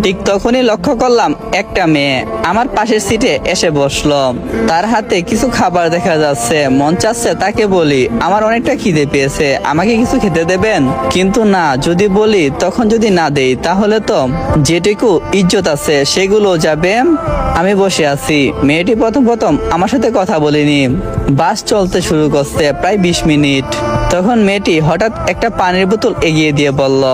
ঠিক তখনই লক্ষ্য করলাম একটা মেয়ে আমার পাশের সিটে এসে বসলো। তার হাতে কিছু খাবার দেখা যাচ্ছে, মন চাচ্ছে তাকে বলি আমার অনেকটা খিদে পেয়েছে, আমাকে কিছু খেতে দেবেন। কিন্তু না, যদি বলি তখন যদি না দেই তাহলে তো যেটুকু ইজ্জত আছে সেগুলো যাবে। আমি বসে আছি, মেয়েটি প্রথম প্রথম আমার সাথে কথা বলেনি। বাস চলতে শুরু করছে প্রায় 20 মিনিট। তখন মেয়েটি হঠাৎ একটা পানির বোতল এগিয়ে দিয়ে বলল,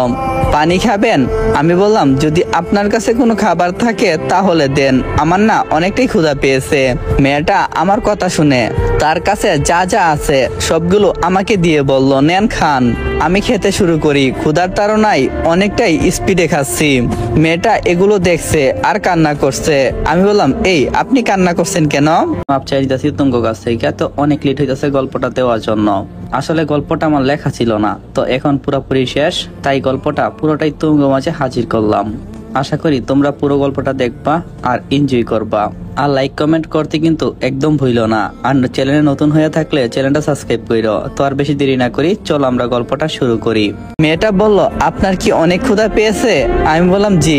পানি খাবেন? আমি বললাম, যদি আপনার কাছে কোনো খাবার থাকে তাহলে দেন, আমার না অনেকটাই ক্ষুধা পেয়েছে। মেয়েটা আমার কথা শুনে তার কাছে যা যা আছে সবগুলো আমাকে দিয়ে বলল, নেন খান। আমি খেতে শুরু করি, ক্ষুধার তাড়নায় অনেকটাই স্পিডে খাচ্ছি। মেয়েটা এগুলো দেখছে আর কান্না করছে। আমি বললাম, এই আপনি কান্না করছেন কেন? মাপ চাই দিতেছি তুঙ্গ কাছ থেকে, তো অনেক লেট হইতেছে গল্পটা দেওয়ার জন্য। আসলে গল্পটা আমার লেখা ছিল না, তো এখন পুরোপুরি শেষ, তাই গল্পটা পুরোটাই তুঙ্গ মাঝে হাজির করলাম। আশা করি তোমরা পুরো গল্পটা দেখবা আর এনজয় করবা। আর লাইক কমেন্ট করতে কিন্তু একদম ভুলো না। আর চ্যানেলে নতুন হয়ে থাকলে চ্যানেলটা সাবস্ক্রাইব করো। তো আর বেশি দেরি না করি, চলো আমরা গল্পটা শুরু করি। মেয়েটা বলল, আপনার কি অনেক ক্ষুধা পেয়েছে? আমি বললাম, জি,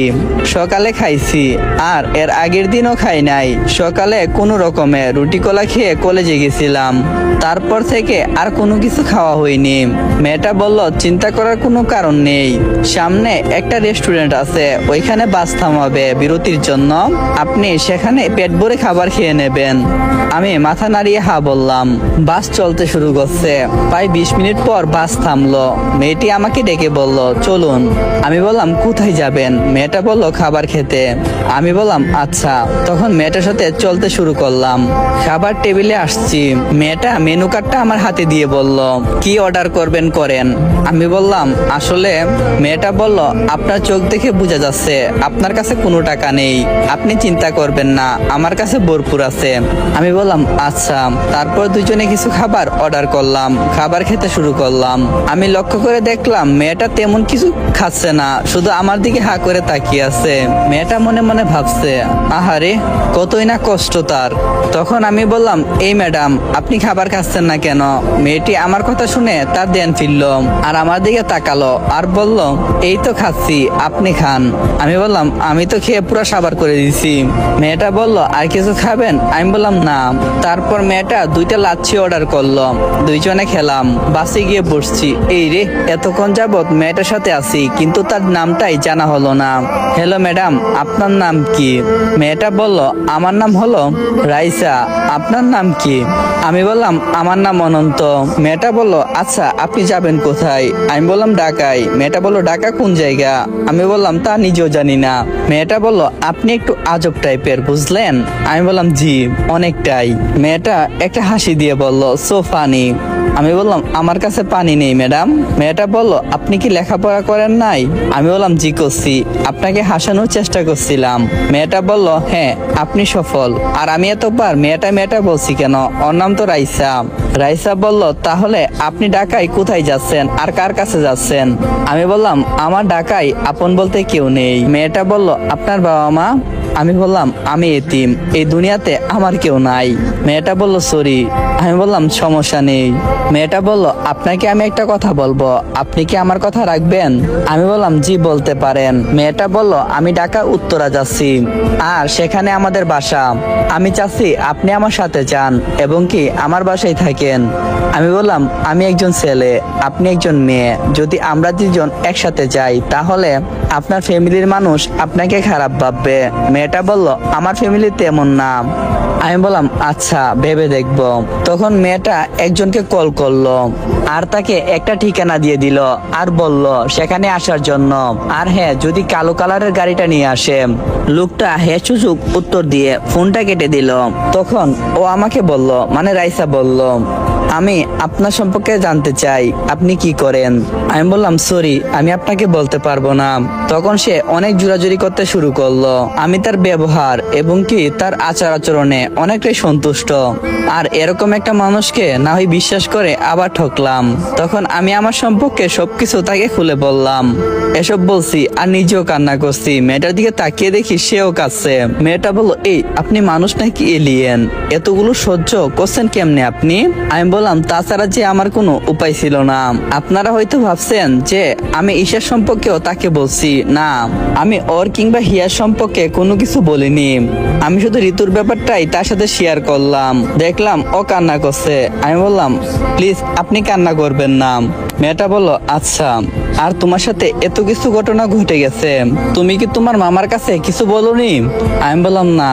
সকালে খাইছি আর এর আগের দিনও খাই নাই। সকালে কোনো রকমে রুটি কলা খেয়ে কলেজে গেছিলাম, তারপর থেকে আর কোনো কিছু খাওয়া হয়নি। মেয়েটা বলল, চিন্তা করার কোনো কারণ নেই, সামনে একটা রেস্টুরেন্ট আছে, ওইখানে বাস থামাবে বিরতির জন্য, আপনি সেখানে পেট ভরে খাবার খেয়ে নেবেন। আমি মাথা নাড়িয়ে হা বললাম। বাস চলতে শুরু করছে, প্রায় 20 মিনিট পর বাস থামলো। মেয়েটি আমাকে ডেকে বলল, চলুন। আমি বললাম, কোথায় যাবেন? মেয়েটা বলল, খাবার খেতে। আমি বললাম, আচ্ছা। তখন মেয়েটার সাথে চলতে শুরু করলাম। খাবার টেবিলে আসছি, মেয়েটা মেনু কার্ডটা আমার হাতে দিয়ে বলল, কি অর্ডার করবেন করেন। আমি বললাম, আসলে মেয়েটা বলল, আপনার চোখ দেখে বোঝা যাচ্ছে আপনার কাছে কোনো টাকা নেই, আপনি চিন্তা করবেন না, আমার কাছে ভরপুর আছে। আমি বললাম, আচ্ছা। তারপর দুজনে কিছু খাবার অর্ডার করলাম, খাবার খেতে শুরু করলাম। আমি লক্ষ্য করে দেখলাম মেয়েটা তেমন কিছু খাচ্ছে না, শুধু আমার দিকে হা করে তাকিয়ে আছে। মেয়েটা মনে মনে ভাবছে, আহারে কতই না কষ্ট তার। তখন আমি বললাম, এই ম্যাডাম, আপনি খাবার খাচ্ছেন না কেন? মেয়েটি আমার কথা শুনে তার ধ্যান ফিরল আর আমার দিকে তাকালো আর বলল, এই তো খাচ্ছি, আপনি খান। আমি বললাম, আমি তো খেয়ে পুরো সাবার করে দিছি। মেয়েটা বলল, আর কিছু খাবেন? আমি বললাম, না। তারপর মেয়েটা 2টা লাচ্ছি অর্ডার করলো, দুইজনে খেলাম। বাসে গিয়ে বসছি, এই রে এতক্ষণ যাবত মেয়েটার সাথে আছি কিন্তু তার নামটাই জানা হলো না। হ্যালো ম্যাডাম, আপনার নাম কি? মেয়েটা বলল, আমার নাম হলো রাইসা, আপনার নাম কি? আমি বললাম, আমার নাম অনন্ত। মেয়েটা বলল, আচ্ছা আপনি যাবেন কোথায়? আমি বললাম, ঢাকায়। মেয়েটা বলল, ঢাকা কোন জায়গা? আমি বললাম, তা নিজেও জানি না। মেয়েটা বলল, আপনি একটু আজব টাইপের, বুঝলেন? আমি বললাম, জি অনেকটাই। মেয়েটা একটা হাসি দিয়ে বলল, সো ফানি। আমি বললাম, আমার কাছে পানি নেই ম্যাডাম। মেয়েটা বলল, আপনি কি লেখাপড়া করেন নাই? আমি বললাম, জি করছি, আপনাকে হাসানোর চেষ্টা করছিলাম। মেয়েটা বলল, হ্যাঁ আপনি সফল। আর আমি এতবার মেয়েটা বলছি কেন? ওর নাম তো রাইসা। রাইসা বলল, তাহলে আপনি ঢাকায় কোথায় যাচ্ছেন আর কার কাছে যাচ্ছেন? আমি বললাম, আমার ঢাকায় আপন বলতে কেউ নেই। মেয়েটা বলল, আপনার বাবা মা? আমি বললাম, আমি এতিম, এই দুনিয়াতে আমার কেউ নাই। মেয়েটা বলল, সরি। আমি বললাম, সমস্যা নেই। মেয়েটা বলল, আপনাকে আমি একটা কথা বলবো, আপনি কি আমার কথা রাখবেন? আমি বললাম, জি বলতে পারেন। মেয়েটা বলল, আমি ঢাকা উত্তরা যাচ্ছি আর সেখানে আমাদের বাসা। আমি চাচ্ছি আপনি আমার সাথে যান এবং কি আমার বাসায় থাকেন। আমি বললাম, আমি একজন ছেলে, আপনি একজন মেয়ে, যদি আমরা দুজন একসাথে যাই তাহলে আপনার ফ্যামিলির মানুষ আপনাকে খারাপ ভাববে। মেয়েটা বলল, আমার ফ্যামিলি তেমন না। আমি বললাম, আচ্ছা ভেবে দেখবো। তখন মেয়েটা একজনকে কল করলো আর তাকে একটা ঠিকানা দিয়ে দিল আর বলল সেখানে আসার জন্য। আর হ্যাঁ, যদি কালো কালারের গাড়িটা নিয়ে আসে। লোকটা হ্যাঁ সুযোগ উত্তর দিয়ে ফোনটা কেটে দিল। তখন ও আমাকে বলল, মানে রাইসা বলল, আমি আপনার সম্পর্কে জানতে চাই, আপনি কি করেন? আমি বললাম, সরি আমি আপনাকে বলতে পারবো না। তখন সে অনেক জোরাজুরি করতে শুরু করলো। আমি তার ব্যবহার এবং কি তার আচার আচরণে অনেকটাই সন্তুষ্ট। আর এরকম একটা মানুষকে না হয় বিশ্বাস করে আবার ঠকলাম। তখন আমি আমার সম্পর্কে সবকিছু তাকে খুলে বললাম। এসব বলছি আর নিজেও কান্না করছি। মেয়েটার দিকে তাকিয়ে দেখি সেও কাঁদছে। মেয়েটা বলল, এই আপনি মানুষ নাকি এলিয়েন? এতগুলো সহ্য করছেন কেমনে আপনি? আমি বললাম তাছাড়া যে আমার কোনো উপায় ছিল না। আপনারা হয়তো ভাবছেন যে আমি ঈশার সম্পর্কেও তাকে বলছি, না আমি ওর কিংবা হিয়ার সম্পর্কে কোনো কিছু বলিনি। আমি শুধু ঋতুর ব্যাপারটাই তার সাথে শেয়ার করলাম। দেখলাম ও কান্না করছে, আমি বললাম প্লিজ আপনি কান্না করবেন না। মেয়েটা বলল আচ্ছা, আর তোমার সাথে এত কিছু ঘটনা ঘটে গেছে, তুমি কি তোমার মামার কাছে কিছু বলনি? আমি বললাম না,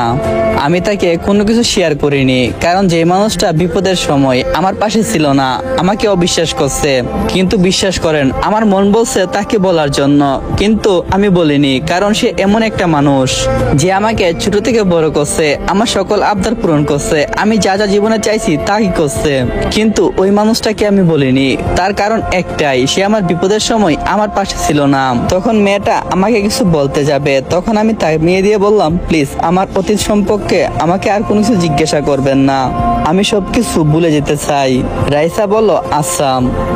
আমি তাকে কোনো কিছু শেয়ার করিনি, কারণ যে মানুষটা বিপদের সময় আমার পাশে ছিল না আমাকে অবিশ্বাস করছে। কিন্তু বিশ্বাস করেন আমার মন বলছে তাকে বলার জন্য, কিন্তু আমি বলিনি, কারণ সে এমন একটা মানুষ যে আমাকে ছোট থেকে বড় করছে, আমার সকল আবদার পূরণ করছে, আমি যা যা জীবনে চাইছি তাই করছে। কিন্তু ওই মানুষটাকে আমি বলিনি, তার কারণ একটাই, সে আমার বিপদের সময় আমার পাশে ছিল না। তখন মেয়েটা আমাকে কিছু বলতে যাবে, তখন আমি তাই মেয়ে দিয়ে বললাম প্লিজ আমার অতীত সম্পর্কে আমাকে আর কোনো কিছু জিজ্ঞাসা করবেন না, আমি সবকিছু ভুলে যেতে চাই। রাইসা বলল আচ্ছা।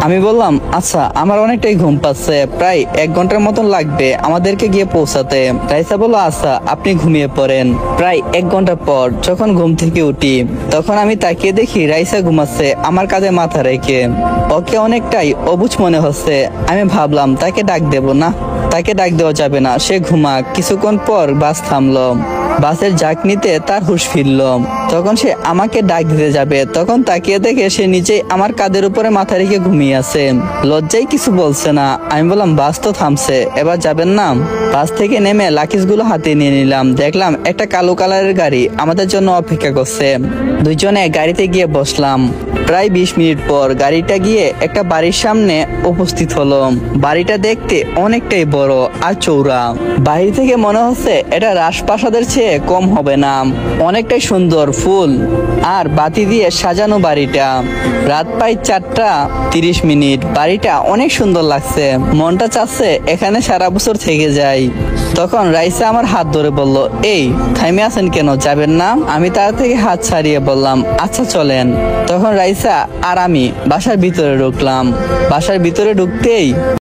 আমি বললাম আচ্ছা, আমার অনেকটাই ঘুম পাচ্ছে, প্রায় 1 ঘন্টার মতন লাগবে আমাদেরকে গিয়ে পৌঁছাতে। রাইসা বলল আচ্ছা আপনি ঘুমিয়ে পড়েন। প্রায় 1 ঘন্টা পর যখন ঘুম থেকে উঠি, তখন আমি তাকিয়ে দেখি রাইসা ঘুমাচ্ছে আমার কাঁধে মাথা রেখে। ওকে অনেকটাই অবুঝ মনে হচ্ছে। আমি ভাবলাম তাকে ডাক দেব না, তাকে ডাক দেওয়া যাবে না, সে ঘুমাক। কিছুক্ষণ পর বাস থামলো, বাসের ঝাঁকনিতে তার হুঁশ ফিরল। তখন সে আমাকে ডাক দিতে যাবে, তখন তাকিয়ে দেখে সে নিচেই আমার কাঁধের উপরে মাথা রেখে ঘুমিয়ে আছে। লজ্জায় কিছু বলছে না। আমি বললাম বাস তো থামছে, এবার যাবেন না? বাস থেকে নেমে লাকিজগুলো হাতে নিয়ে নিলাম। দেখলাম একটা কালো কালারের গাড়ি আমাদের জন্য অপেক্ষা করছে। দুইজনে গাড়িতে গিয়ে বসলাম। প্রায় 20 মিনিট পর গাড়িটা গিয়ে একটা বাড়ির সামনে উপস্থিত হলো। বাড়িটা দেখতে অনেকটাই বড় আর চৌড়া। বাহির থেকে মনে হচ্ছে এটা রাজপ্রাসাদের চেয়ে কম হবে না। অনেকটাই সুন্দর ফুল আর বাতি দিয়ে সাজানো বাড়িটা। রাত প্রায় 4:30। বাড়িটা অনেক সুন্দর লাগছে, মনটা চাচ্ছে এখানে সারা বছর থেকে যাই। তখন রাইসা আমার হাত ধরে বলল এই থামে আছেন কেন, যাবেন না? আমি তার থেকে হাত ছাড়িয়ে বললাম আচ্ছা চলেন। তখন রাইসা আর আমি বাসার ভিতরে ঢুকলাম। বাসার ভিতরে ঢুকতেই